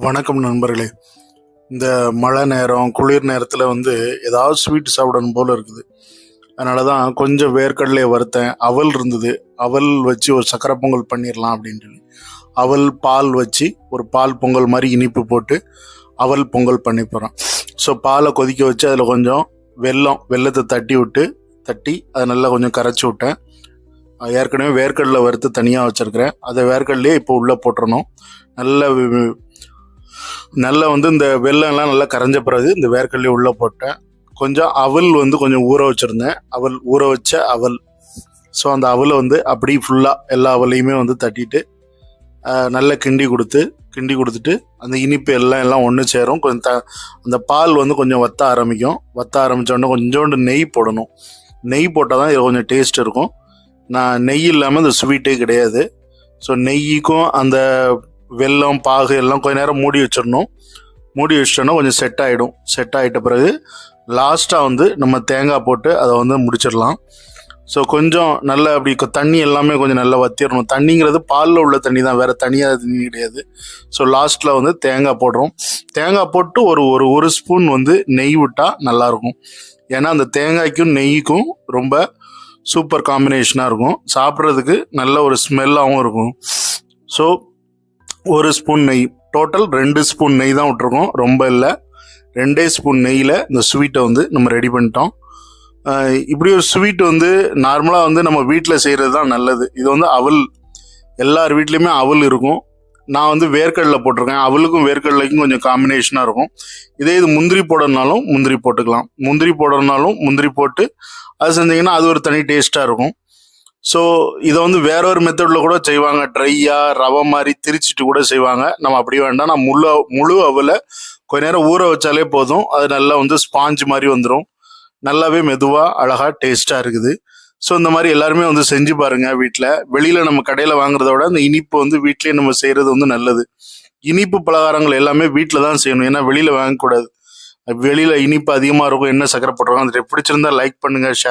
வணக்கம் நண்பர்களே. இந்த மழை நேரம் குளிர் நேரத்தில் ஏதாவது ஸ்வீட் சாப்பிடணும் போல் இருக்குது. அதனால தான் கொஞ்சம் வேர்க்கடலையை வறுத்தேன். அவல் இருந்தது, அவல் வச்சு ஒரு சக்கரை பொங்கல் பண்ணிடலாம் அப்படின்னு சொல்லி அவல் பால் வச்சு ஒரு பால் பொங்கல் மாதிரி இனிப்பு போட்டு அவல் பொங்கல் பண்ணி போகிறோம். ஸோ பாலை கொதிக்க வச்சு அதில் கொஞ்சம் வெல்லத்தை தட்டி அதை நல்லா கொஞ்சம் கரைச்சி விட்டேன். ஏற்கனவே வேர்க்கடலை வறுத்து தனியாக வச்சுருக்கிறேன். அதை வேர்க்கடலையே இப்போ உள்ளே போட்டுறணும். நல்லா இந்த வெள்ளம்லாம் நல்லா கரைஞ்ச பிறகு இந்த வேர்க்கடலையை உள்ளே போட்டேன். கொஞ்சம் அவல் கொஞ்சம் ஊற வச்சுருந்தேன். ஊற வச்ச அவல். ஸோ அந்த அவலை அப்படி ஃபுல்லாக எல்லா அவலையுமே தட்டிட்டு நல்லா கிண்டி கொடுத்துட்டு அந்த இனிப்பு எல்லாம் ஒன்று சேரும். கொஞ்சம் அந்த பால் கொஞ்சம் வத்த ஆரம்பித்தோடனே கொஞ்சோண்டு நெய் போடணும். நெய் போட்டால் தான் இது கொஞ்சம் டேஸ்ட் இருக்கும். நான் நெய் இல்லாமல் இந்த ஸ்வீட்டே கிடையாது. ஸோ நெய்யுக்கும் அந்த வெல்லம் பாகு எல்லாம் கொஞ்ச நேரம் மூடி வச்சிட்டோன்னா கொஞ்சம் செட் ஆகிட்ட பிறகு லாஸ்ட்டாக நம்ம தேங்காய் போட்டு அதை முடிச்சிடலாம். ஸோ கொஞ்சம் நல்லா அப்படி தண்ணி எல்லாமே கொஞ்சம் நல்லா வத்திடணும். தண்ணிங்கிறது பாலில் உள்ள தண்ணி தான், வேறு தனியாக தண்ணி கிடையாது. ஸோ லாஸ்ட்டில் தேங்காய் போடுறோம். தேங்காய் போட்டு ஒரு ஸ்பூன் நெய் விட்டால் நல்லாயிருக்கும். ஏன்னா அந்த தேங்காய்க்கும் நெய்க்கும் ரொம்ப சூப்பர் காம்பினேஷனாக இருக்கும். சாப்பிட்றதுக்கு நல்ல ஒரு ஸ்மெல்லாகவும் இருக்கும். ஸோ ஒரு ஸ்பூன் நெய், டோட்டல் 2 ஸ்பூன் நெய் தான் விட்டுருக்கோம், ரொம்ப இல்லை. 2 ஸ்பூன் நெய்யில் இந்த ஸ்வீட்டை நம்ம ரெடி பண்ணிட்டோம். இப்படி ஒரு ஸ்வீட் நார்மலாக நம்ம வீட்டில் செய்கிறது தான் நல்லது. இது அவல், எல்லார் வீட்லேயுமே அவல் இருக்கும். நான் வேர்க்கடலை போட்டிருக்கேன். அவலுக்கும் வேர்க்கடலைக்கும் கொஞ்சம் காம்பினேஷனாக இருக்கும். இது முந்திரி போடணுனாலும் முந்திரி போட்டுக்கலாம். முந்திரி போட்டு அது செஞ்சிங்கன்னா அது ஒரு தனி டேஸ்ட்டாக இருக்கும். ஸோ இதை வேற ஒரு மெத்தடில் கூட செய்வாங்க. ட்ரையாக ரவை மாதிரி திரிச்சிட்டு கூட செய்வாங்க. நம்ம அப்படி வேண்டாம். நான் முழு அவலை கொஞ்ச நேரம் ஊற வச்சாலே போதும். அது நல்லா ஸ்பாஞ்ச் மாதிரி வந்துடும். நல்லாவே மெதுவாக அழகாக டேஸ்ட்டாக இருக்குது. ஸோ இந்த மாதிரி எல்லாருமே செஞ்சு பாருங்கள் வீட்டில். வெளியில் நம்ம கடையில் வாங்குறத விட இந்த இனிப்பு வீட்டிலேயே நம்ம செய்கிறது நல்லது. இனிப்பு பலகாரங்கள் எல்லாமே வீட்டில் தான் செய்யணும். ஏன்னா வெளியில் வாங்கக்கூடாது. வெளியில் இனிப்பு அதிகமாக இருக்கும், என்ன சக்கரை போட்டுருவாங்க. அது பிடிச்சிருந்தா லைக் பண்ணுங்கள், ஷேர்